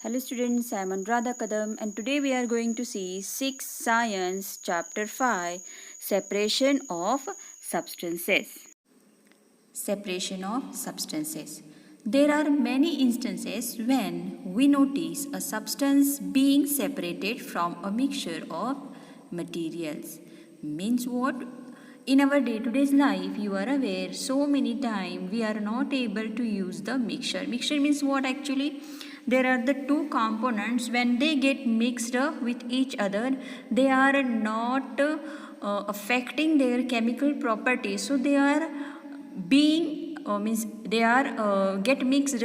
Hello students, I am Anuradha Kadam and today we are going to see 6th Science Chapter 5 Separation of Substances. Separation of substances. There are many instances when we notice a substance being separated from a mixture of materials. Means what? In our day-to-day life, you are aware so many times we are not able to use the mixture. Mixture means what actually? There are the two components when they get mixed with each other, they are not affecting their chemical properties. So they are being means they are get mixed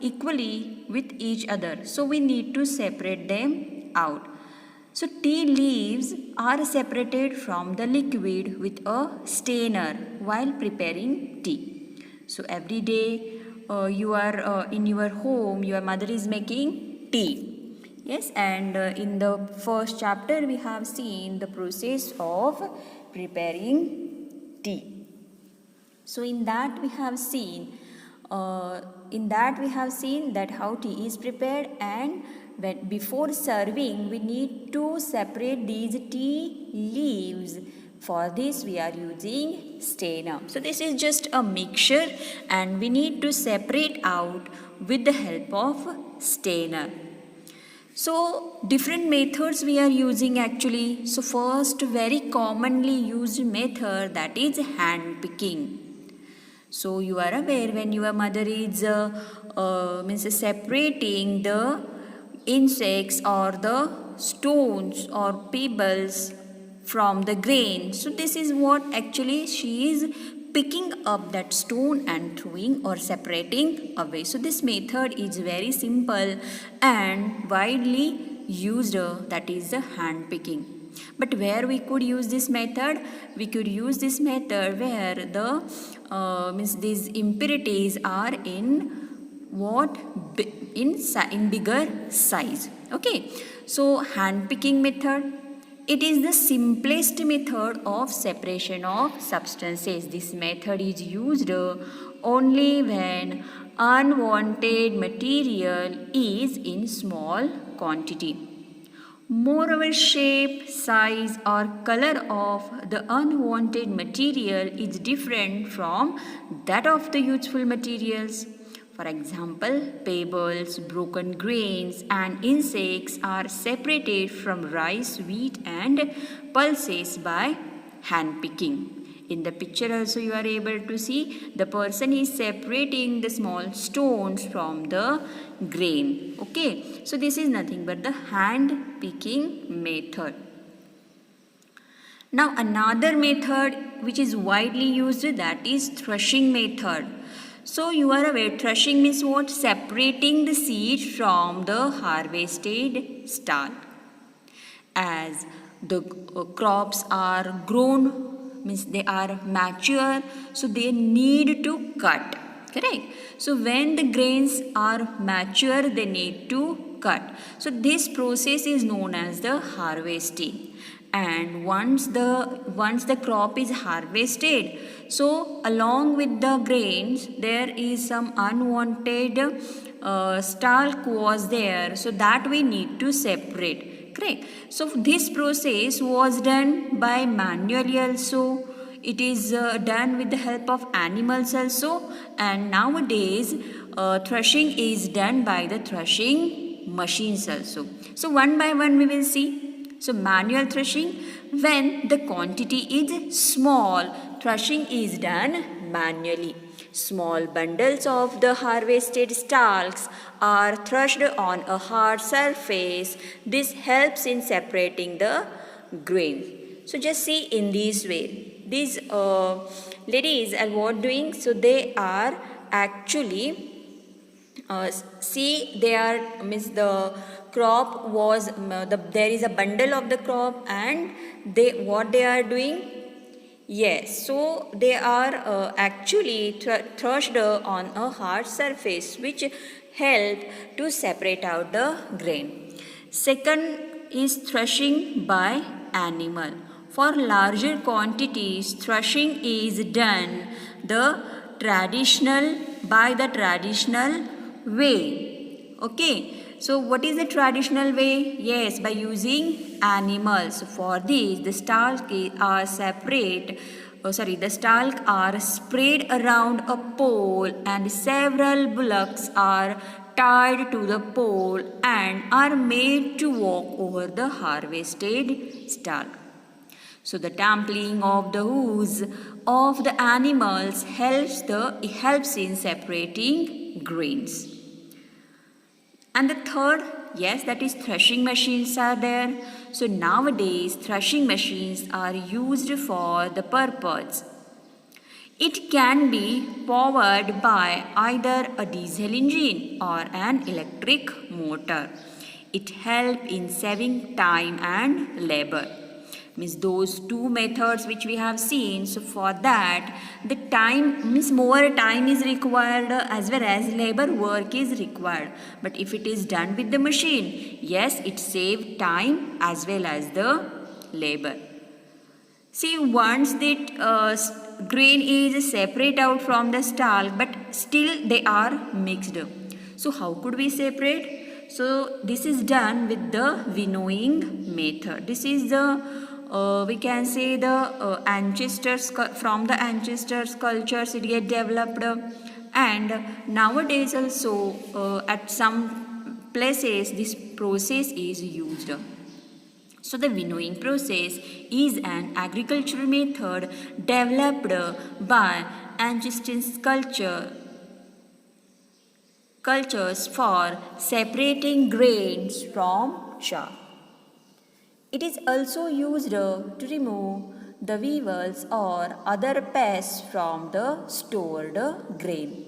equally with each other, so we need to separate them out. So tea leaves are separated from the liquid with a strainer while preparing tea. So every day you are in your home, your mother is making tea. Yes, and in the first chapter we have seen the process of preparing tea. So in that we have seen that how tea is prepared, and when before serving we need to separate these tea leaves. For this we are using strainer. So this is just a mixture and we need to separate out with the help of strainer. So different methods we are using actually. So first very commonly used method, that is hand picking. So you are aware when your mother is means separating the insects or the stones or pebbles from the grain. So this is what actually she is picking up that stone and throwing or separating away. So this method is very simple and widely used, that is the hand picking. But where we could use this method? We could use this method where the means these impurities are in what? In bigger size. Okay. So hand picking method, it is the simplest method of separation of substances. This method is used only when unwanted material is in small quantity. Moreover, shape, size, or color of the unwanted material is different from that of the useful materials. For example, pebbles, broken grains, and insects are separated from rice, wheat, and pulses by hand picking. In the picture also you are able to see the person is separating the small stones from the grain. Okay, so this is nothing but the hand picking method. Now another method which is widely used, that is threshing method. So you are aware threshing means what? Separating the seed from the harvested stalk. As the crops are grown, means they are mature, so they need to cut. Correct? So when the grains are mature, they need to cut. So this process is known as the harvesting. And once the crop is harvested, so along with the grains there is some unwanted stalk was there, so that we need to separate. Correct. So this process was done by manually also. It is done with the help of animals also, and nowadays threshing is done by the threshing machines also. So one by one we will see. So manual threshing, when the quantity is small, threshing is done manually. Small bundles of the harvested stalks are threshed on a hard surface. This helps in separating the grain. So just see in this way. These ladies are what doing? So they are actually see they are means the crop was there is a bundle of the crop, and what they are doing? Yes, so they are actually threshed on a hard surface which help to separate out the grain. Second is threshing by animal. For larger quantities, threshing is done by the traditional way. Okay, So what is the traditional way? Yes, by using animals. For this, the stalk are separate. The stalk are spread around a pole, and several bullocks are tied to the pole and are made to walk over the harvested stalk. So the trampling of the hooves of the animals helps in separating grains. And the third, yes, that is threshing machines are there. So nowadays threshing machines are used for the purpose. It can be powered by either a diesel engine or an electric motor. It helps in saving time and labor. Means those two methods which we have seen, so for that the time means more time is required as well as labor work is required. But if it is done with the machine, yes, it saves time as well as the labor. See, once that grain is separate out from the stalk, but still they are mixed. So how could we separate? So this is done with the winnowing method. This is the we can say the ancestors from the ancestors cultures it get developed, and nowadays also at some places this process is used. So the winnowing process is an agricultural method developed by ancestors cultures for separating grains from chaff. It is also used to remove the weevils or other pests from the stored grain.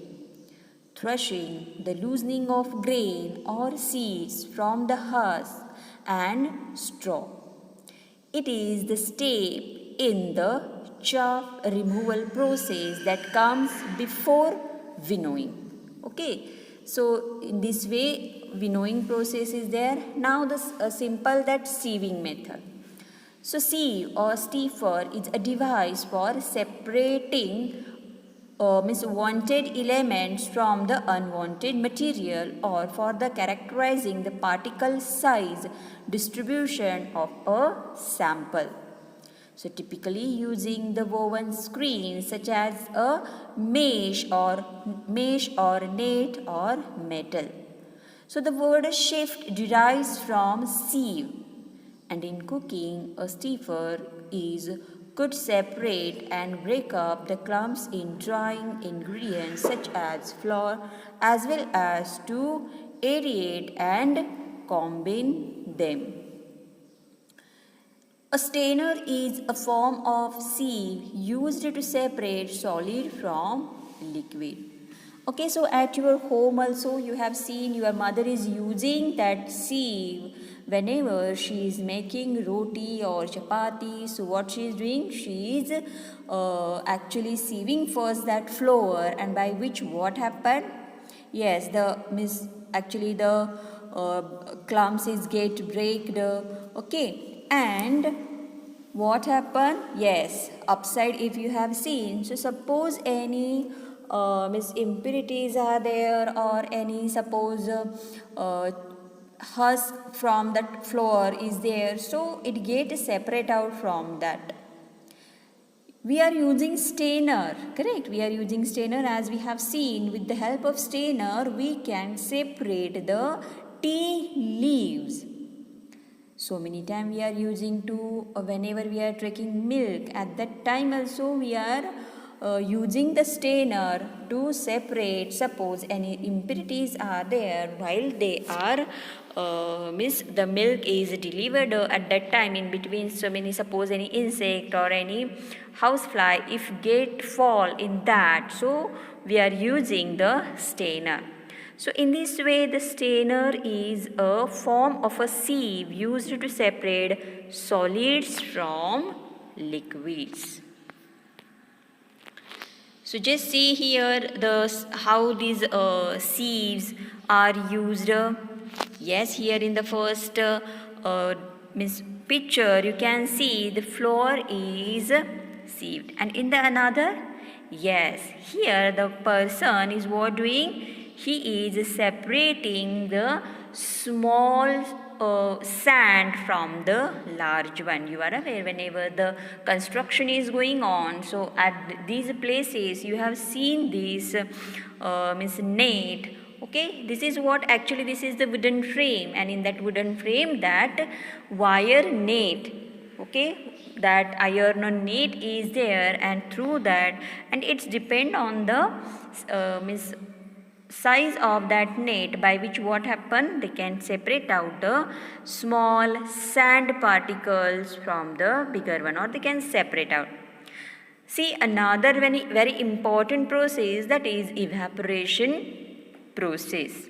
Threshing, the loosening of grain or seeds from the husk and straw. It is the step in the chaff removal process that comes before winnowing. Okay, so in this way winnowing process is there. Now the simple that sieving method. So sieve or stiffer is a device for separating wanted elements from the unwanted material, or for the characterizing the particle size distribution of a sample. So typically using the woven screen such as a mesh or net or metal. So the word shift derives from sieve, and in cooking a stiffer could separate and break up the clumps in drying ingredients such as flour, as well as to aerate and combine them. A strainer is a form of sieve used to separate solid from liquid. Okay, so at your home also you have seen your mother is using that sieve whenever she is making roti or chapati. So what she is doing? She is actually sieving first that flour, and by which what happened? Yes, the clumps is get breaked. Okay, and what happened? Yes, upside if you have seen. So suppose any impurities are there, or any suppose husk from that flour is there, so it gets separate out from that. We are using strainer, correct? We are using strainer. As we have seen, with the help of strainer we can separate the tea leaves. So many times we are using to whenever we are taking milk, at that time also we are using the strainer to separate. Suppose any impurities are there while they are the milk is delivered at that time, in between so many, suppose any insect or any housefly if get fall in that, so we are using the strainer. So in this way the strainer is a form of a sieve used to separate solids from liquids. So just see here how these sieves are used. Yes, here in the first picture you can see the flour is sieved, and in the another, yes, here the person is what doing? He is separating the small sand from the large one. You are aware whenever the construction is going on, so at these places you have seen this means net. Okay, this is what actually, this is the wooden frame, and in that wooden frame that wire net, okay, that iron net is there, and through that, and it's depend on the means size of that net, by which what happen, they can separate out the small sand particles from the bigger one, or they can separate out. See, another very important process, that is evaporation process.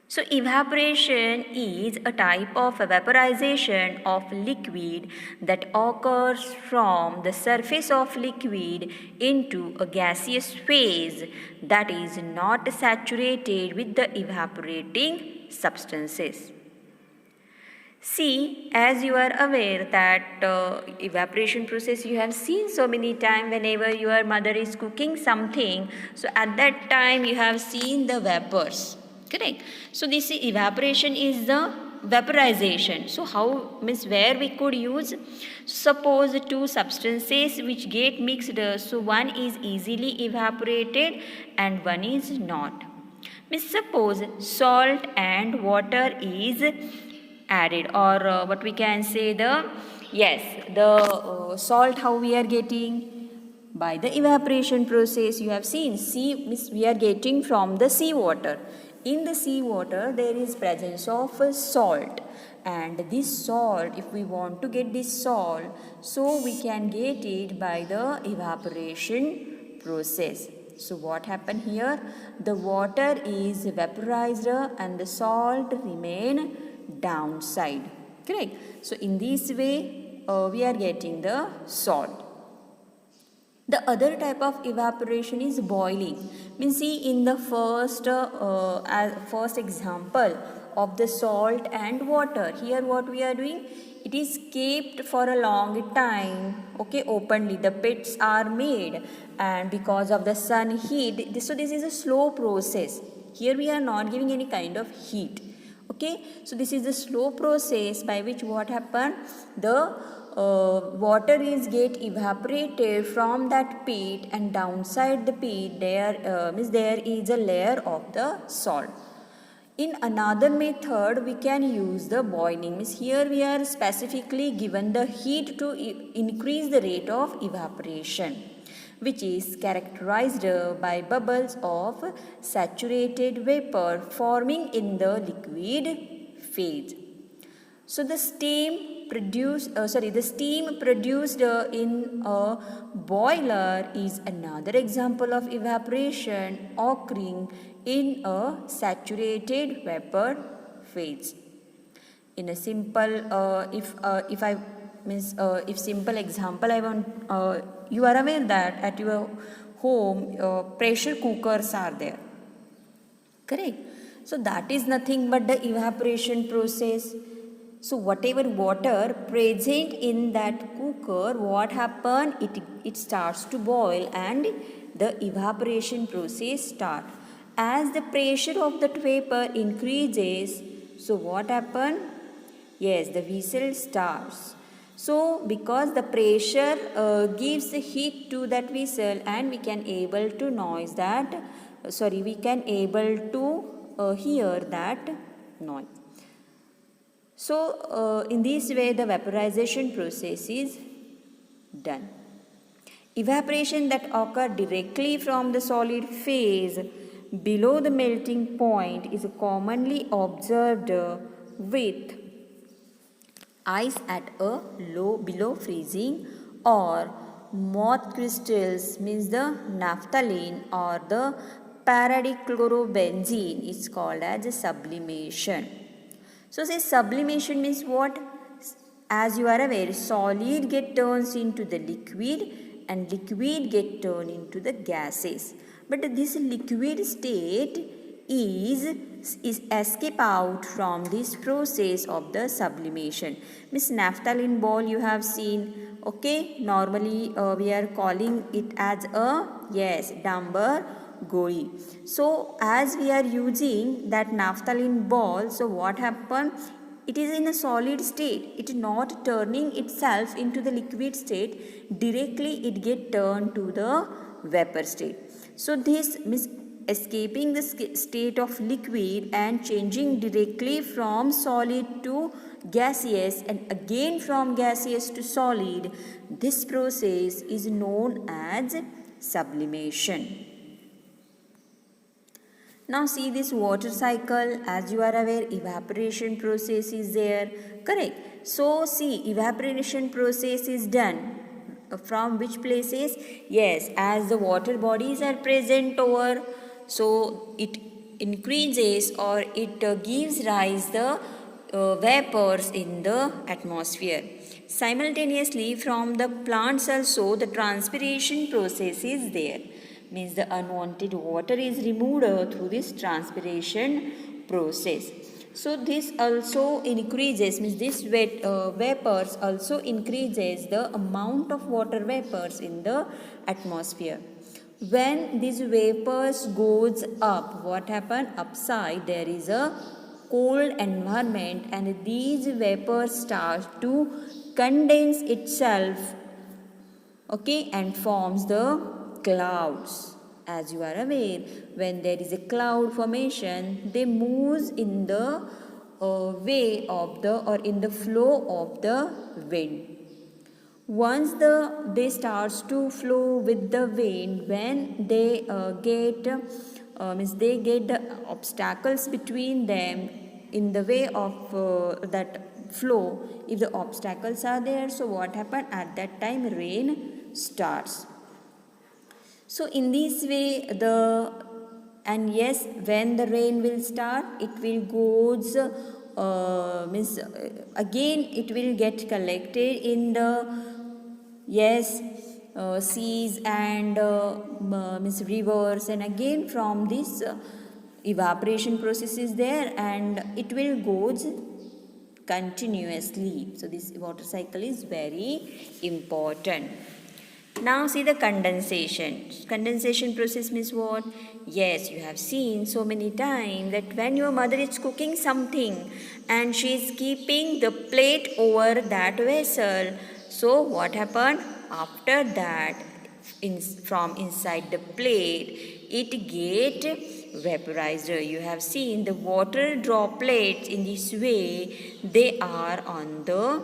So evaporation is a type of vaporization of liquid that occurs from the surface of liquid into a gaseous phase that is not saturated with the evaporating substances. See, as you are aware that evaporation process you have seen so many times whenever your mother is cooking something. So at that time you have seen the vapors. Correct. So this evaporation is the vaporization. So how, means where we could use, suppose two substances which get mixed. So one is easily evaporated and one is not. Means suppose salt and water is added, or what we can say, the salt, how we are getting, by the evaporation process. You have seen, sea means we are getting from the sea water. In the sea water there is presence of salt, and this salt, if we want to get this salt, so we can get it by the evaporation process. So what happened here, the water is vaporized and the salt remain downside. Correct. So in this way we are getting the salt. The other type of evaporation is boiling. Means see, in the first example of the salt and water, here what we are doing, it is kept for a long time, okay, openly. The pits are made, and because of the sun heat, so this is a slow process. Here we are not giving any kind of heat. Okay, so this is the slow process by which what happen, the water is get evaporated from that pit, and downside the pit there means there is a layer of the salt. In another method we can use the boiling. Means here we are specifically given the heat to increase the rate of evaporation, which is characterized by bubbles of saturated vapor forming in the liquid phase. So the steam produced in a boiler is another example of evaporation occurring in a saturated vapor phase. In a simple, if simple example I want, you are aware that at your home pressure cookers are there. Correct. So that is nothing but the evaporation process. So whatever water present in that cooker, what happen? It starts to boil and the evaporation process start. As the pressure of that vapor increases, so what happen? Yes, the whistle starts. So because the pressure gives heat to that whistle, and we can able to hear that noise. So in this way the vaporization process is done. Evaporation that occur directly from the solid phase below the melting point is commonly observed with ice at a low below freezing, or moth crystals, means the naphthalene or the paradichlorobenzene is called as sublimation. So say sublimation means what? As you are aware, solid get turns into the liquid and liquid get turned into the gases. But this liquid state is escape out from this process of the sublimation. Means naphthalene ball you have seen. Okay, normally we are calling it as a dumber goli. So as we are using that naphthalene ball, so what happened? It is in a solid state. It is not turning itself into the liquid state. Directly it get turned to the vapor state. So this means escaping the state of liquid and changing directly from solid to gaseous and again from gaseous to solid. This process is known as sublimation. Now see this water cycle. As you are aware, evaporation process is there. Correct. So see, evaporation process is done. From which places? Yes, as the water bodies are present over, so it increases or it gives rise the vapors in the atmosphere. Simultaneously from the plants also the transpiration process is there. Means the unwanted water is removed through this transpiration process. So this also increases, means this vapors also increases the amount of water vapors in the atmosphere. When these vapors goes up, what happen? Upside there is a cold environment and these vapors start to condense itself, okay, and forms the clouds. As you are aware, when there is a cloud formation, they moves in the way of the or in the flow of the wind. Once they starts to flow with the wind, when they get the obstacles between them in the way of that flow. If the obstacles are there, so what happen? At that time rain starts. So in this way when the rain will start, it will goes again it will get collected in the seas and rivers, and again from this evaporation process is there and it will goes continuously. So this water cycle is very important. Now see the condensation. Condensation process means what? Yes, you have seen so many times that when your mother is cooking something and she is keeping the plate over that vessel, so what happened? After that, from inside the plate, it get vaporized. You have seen the water droplets in this way, they are on the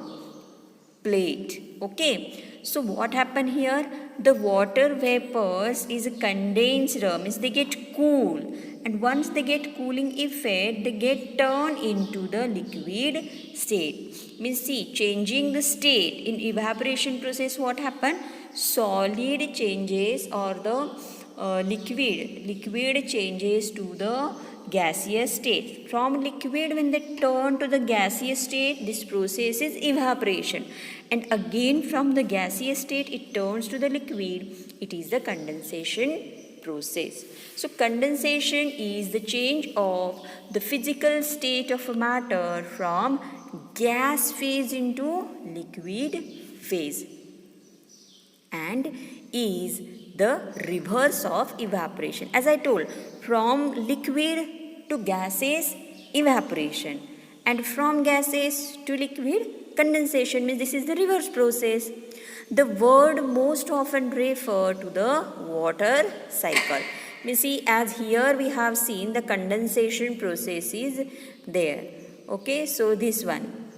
plate. Okay. So what happened here? The water vapors is condensed, means they get cool, and once they get cooling effect, they get turned into the liquid state. Means see, changing the state in evaporation process, what happened? Solid changes or the liquid changes to the gaseous state. From liquid, when they turn to the gaseous state, this process is evaporation. And again from the gaseous state, it turns to the liquid. It is the condensation process. So condensation is the change of the physical state of a matter from gas phase into liquid phase, and is the reverse of evaporation. As I told, from liquid to gases, evaporation, and from gases to liquid, condensation. Means this is the reverse process. The word most often refer to the water cycle. You see, as here we have seen the condensation process is there. Okay, so this one.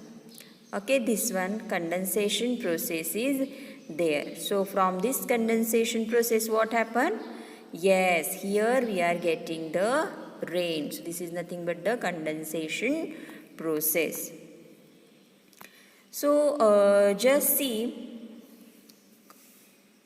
Okay, this one condensation process is there. So from this condensation process, what happened? Yes, here we are getting the rain. So this is nothing but the condensation process. So just see,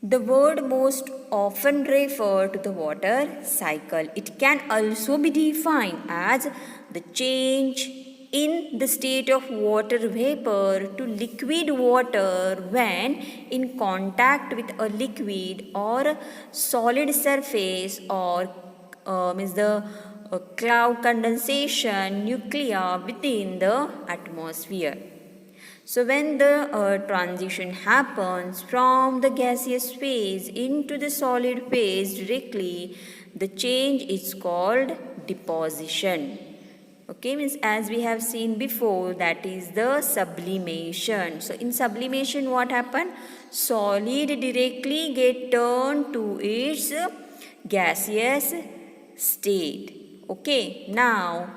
the word most often refer to the water cycle. It can also be defined as the change in the state of water vapor to liquid water when in contact with a liquid or solid surface, or means the cloud condensation nuclei within the atmosphere. So when the transition happens from the gaseous phase into the solid phase directly, The change is called deposition. Okay, means as we have seen before, that is the sublimation. So in sublimation what happened? Solid directly get turned to its gaseous state. Okay, now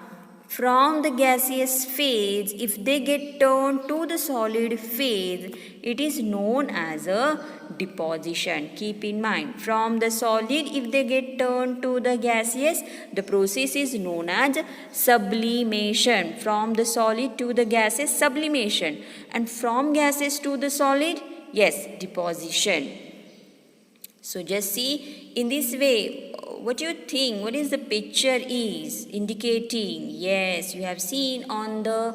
from the gaseous phase, if they get turned to the solid phase, it is known as a deposition. Keep in mind, from the solid, if they get turned to the gaseous, the process is known as sublimation. From the solid to the gaseous, sublimation. And from gaseous to the solid, yes, deposition. So just see, in this way, what do you think? What is the picture is indicating? Yes, you have seen on the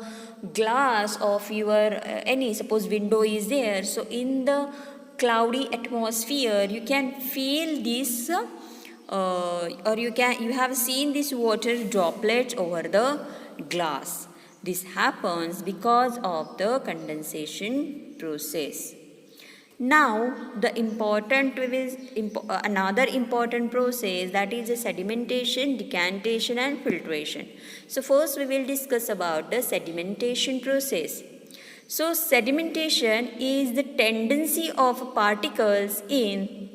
glass of your any suppose window is there. So in the cloudy atmosphere, you can feel this, or you have seen this water droplets over the glass. This happens because of the condensation process. Now, the another important process, that is the sedimentation, decantation and filtration. So first we will discuss about the sedimentation process. So sedimentation is the tendency of particles in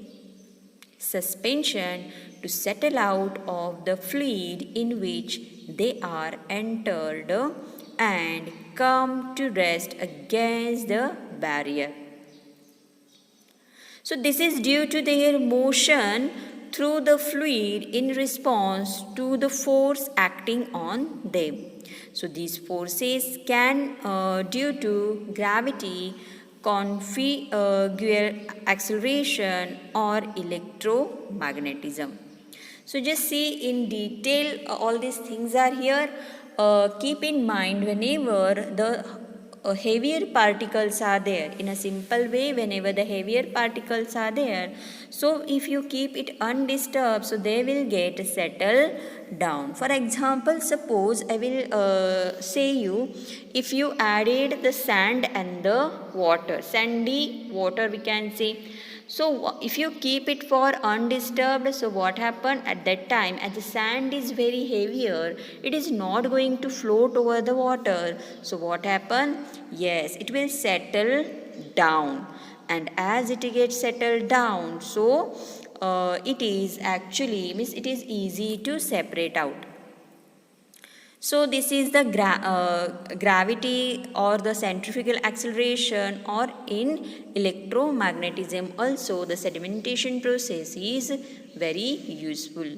suspension to settle out of the fluid in which they are entered and come to rest against the barrier. So this is due to their motion through the fluid in response to the force acting on them. So these forces can due to gravity, conjugal acceleration or electromagnetism. So just see in detail all these things are here. Keep in mind whenever the heavier particles are there, in a simple way, whenever the heavier particles are there, so if you keep it undisturbed, so they will get settled down. For example, suppose I will say you, if you added the sand and the water, sandy water we can say, so if you keep it for undisturbed, so what happened at that time, as the sand is very heavier, it is not going to float over the water. So what happened? Yes, it will settle down. And as it gets settled down, so it is actually, means it is easy to separate out. So this is the gravity or the centrifugal acceleration, or in electromagnetism also the sedimentation process is very useful.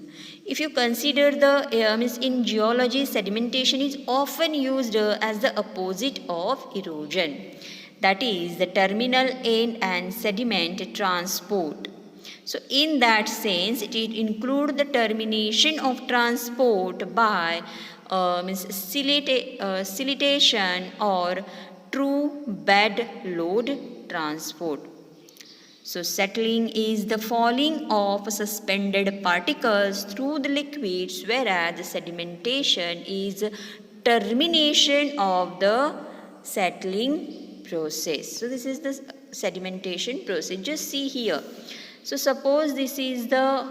If you consider the means in geology, sedimentation is often used as the opposite of erosion. That is the terminal end and sediment transport. So in that sense, it includes the termination of transport by siltation or true bed load transport. So settling is the falling of suspended particles through the liquids, whereas the sedimentation is termination of the settling process. So this is the sedimentation process. Just see here. So suppose this is the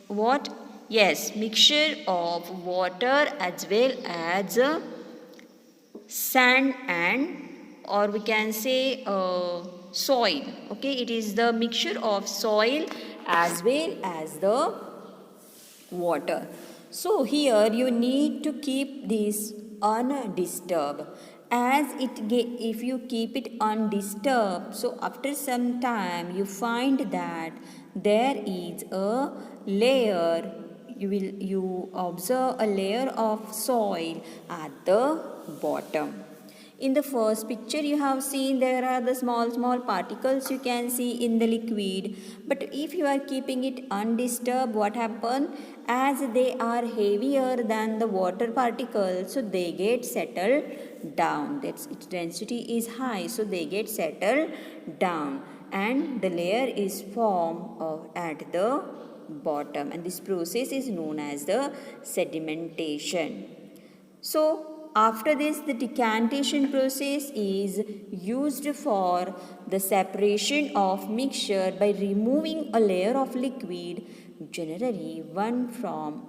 what? Yes, mixture of water as well as sand and, or we can say soil. Okay, it is the mixture of soil as well as the water. So here you need to keep this undisturbed. As if you keep it undisturbed, so after some time you find that there is a layer, you observe a layer of soil at the bottom. In the first picture you have seen there are the small particles you can see in the liquid. But if you are keeping it undisturbed, what happens? As they are heavier than the water particles, so they get settled down. Its density is high, so they get settled down. And the layer is formed at the bottom. And this process is known as the sedimentation. So after this, the decantation process is used for the separation of mixture by removing a layer of liquid generally one from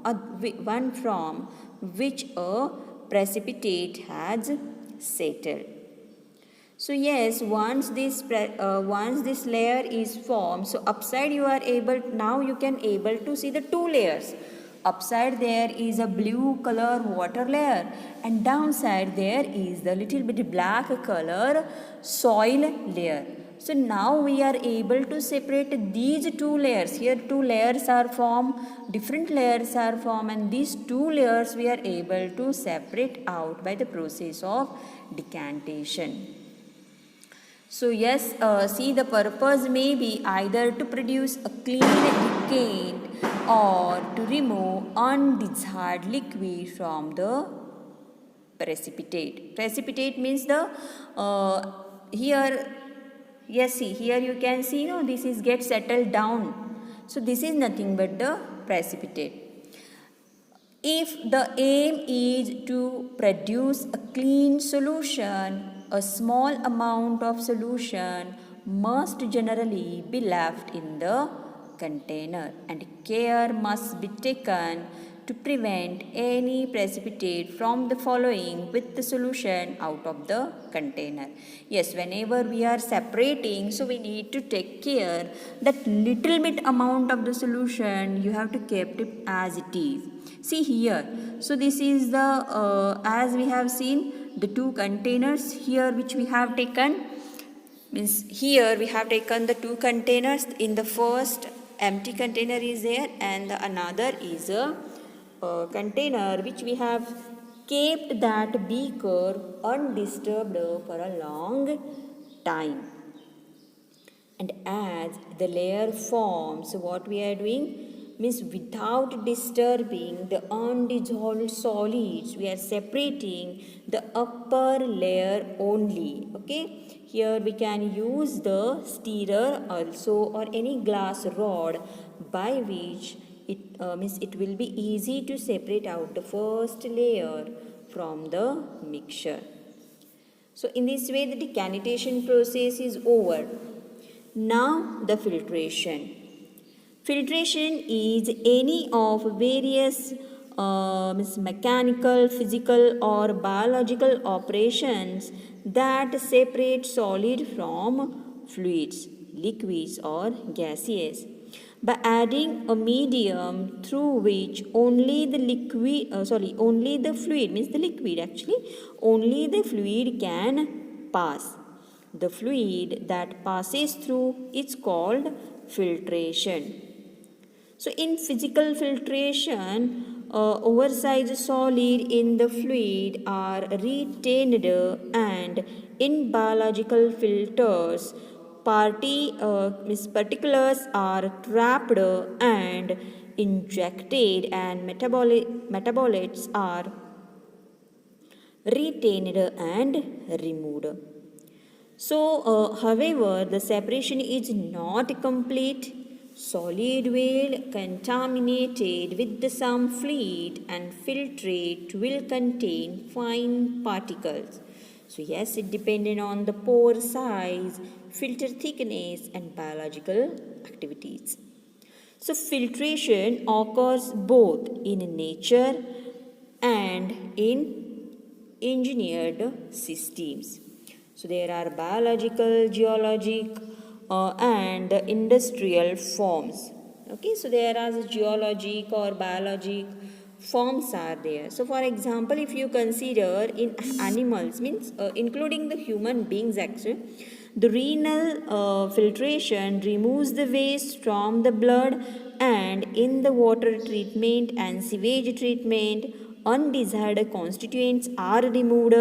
which a precipitate has settled. So yes, once this layer is formed, so upside you are able, now you can able to see the two layers. Upside there is a blue color water layer, and downside there is the little bit black color soil layer. So now we are able to separate these two layers. Here two layers are formed, different layers are formed, and these two layers we are able to separate out by the process of decantation. So yes, see, the purpose may be either to produce a clean decant or to remove undesired liquid from the precipitate. Precipitate means the here, yes, see, here you can see, no, this is get settled down. So this is nothing but the precipitate. If the aim is to produce a clean solution, a small amount of solution must generally be left in the container, and care must be taken to prevent any precipitate from the following with the solution out of the container. Yes, whenever we are separating, so we need to take care that little bit amount of the solution you have to keep it as it is. See here, so this is the as we have seen the two containers here which we have taken, means here we have taken the two containers. In the first empty container is there, and the another is a container which we have kept that beaker undisturbed for a long time. And as the layer forms, what we are doing means without disturbing the undissolved solids, we are separating the upper layer only. Okay, here we can use the stirrer also or any glass rod by which it will be easy to separate out the first layer from the mixture. So in this way the decantation process is over. Now the filtration. Filtration is any of various mechanical, physical or biological operations that separate solid from fluids, liquids or gaseous by adding a medium through which only the fluid can pass. The fluid that passes through is called filtration. So in physical filtration, oversized solid in the fluid are retained, and in biological filters, particulars are trapped and injected, and metabolites are retained and removed. So, however, the separation is not complete. Solid will contaminated with some fluid, and filtrate will contain fine particles. So yes, it depended on the pore size, filter thickness and biological activities. So filtration occurs both in nature and in engineered systems. So there are biological, geologic and industrial forms. Okay, so there are geologic or biologic forms are there. So for example, if you consider in animals, means including the human beings actually, the renal filtration removes the waste from the blood, and in the water treatment and sewage treatment, undesired constituents are removed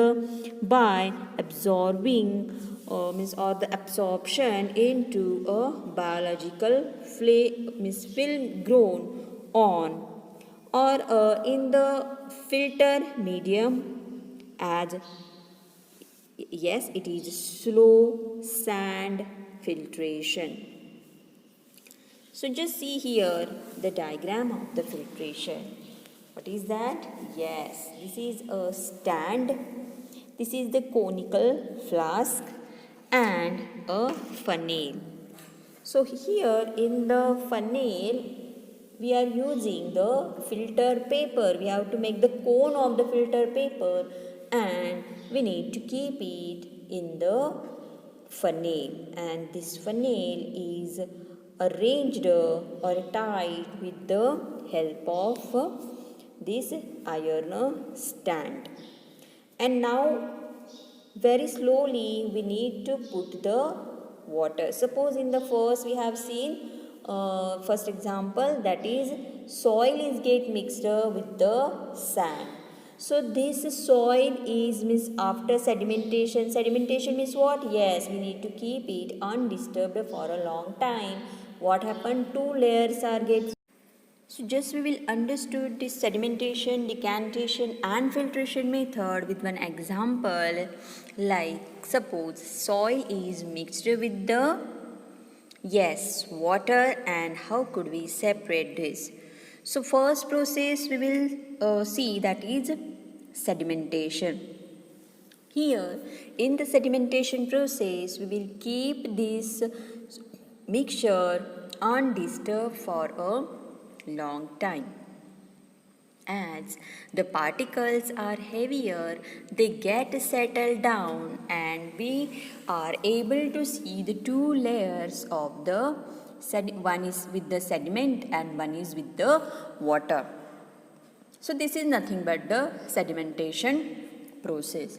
by absorbing or the absorption into a biological film grown on or in the filter medium as yes, it is slow sand filtration. So just see here the diagram of the filtration. What is that? Yes, this is a stand. This is the conical flask and a funnel. So here in the funnel, we are using the filter paper. We have to make the cone of the filter paper and we need to keep it in the funnel, and this funnel is arranged or tied with the help of this iron stand. And now very slowly we need to put the water. Suppose in the first we have seen first example, that is soil is get mixed with the sand. So this soil is means after sedimentation. Sedimentation means what? Yes, we need to keep it undisturbed for a long time. What happened? Two layers are get. So just we will understood this sedimentation, decantation and filtration method with one example. Like suppose soil is mixed with the water, and how could we separate this? So first process we will see, that is sedimentation. Here in the sedimentation process we will keep this mixture undisturbed for a long time. As the particles are heavier, they get settled down and we are able to see the two layers of the one is with the sediment and one is with the water. So this is nothing but the sedimentation process.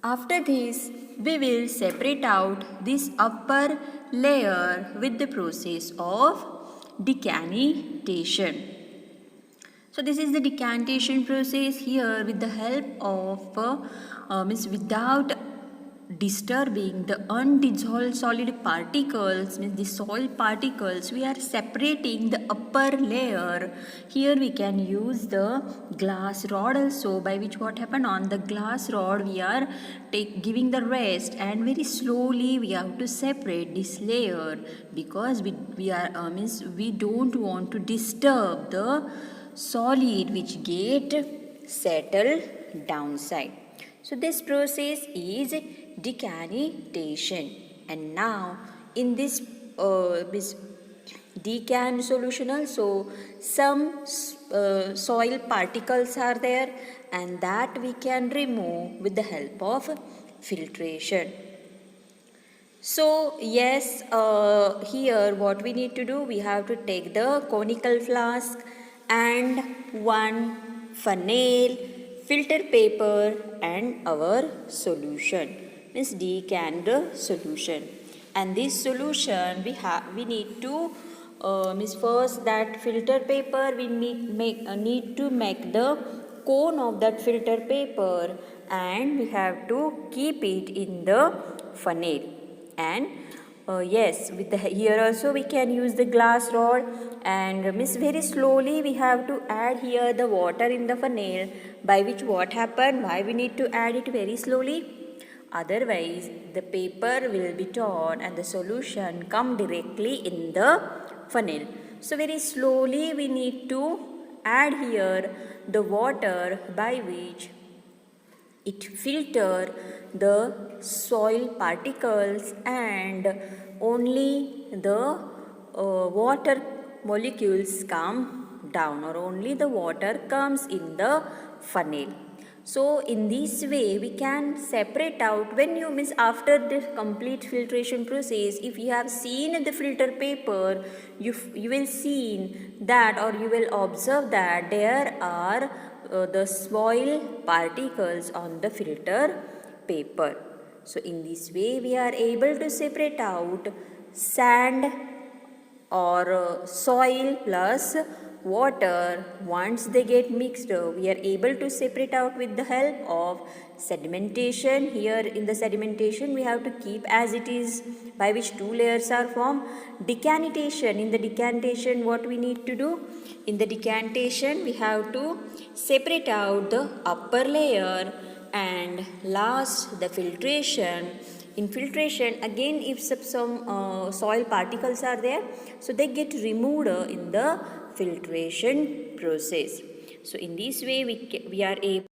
After this, we will separate out this upper layer with the process of decantation. So this is the decantation process. Here with the help of without disturbing the undissolved solid particles, means the soil particles, we are separating the upper layer. Here we can use the glass rod also, by which what happen, on the glass rod we are giving the rest, and very slowly we have to separate this layer, because we don't want to disturb the solid which get settled downside. So this process is decantation. And now in this decant solution also some soil particles are there, and that we can remove with the help of filtration. So yes, here what we need to do, we have to take the conical flask and one funnel, filter paper and our solution, means decant solution. And this solution we need to first that filter paper we need to make the cone of that filter paper, and we have to keep it in the funnel. And with the here also we can use the glass rod, and very slowly we have to add here the water in the funnel, by which what happened, why we need to add it very slowly, otherwise the paper will be torn and the solution come directly in the funnel. So very slowly we need to add here the water, by which it filter the soil particles and only the water molecules come down, or only the water comes in the funnel. So in this way we can separate out, when you after the complete filtration process, if you have seen the filter paper, you will see that, or you will observe that there are the soil particles on the filter paper. So in this way we are able to separate out sand or soil plus water. Once they get mixed, we are able to separate out with the help of sedimentation. Here in the sedimentation we have to keep as it is, by which two layers are formed. Decantation, in the decantation what we need to do, in the decantation we have to separate out the upper layer, and last the filtration. In filtration again, if some soil particles are there, so they get removed in the filtration process. So in this way we are able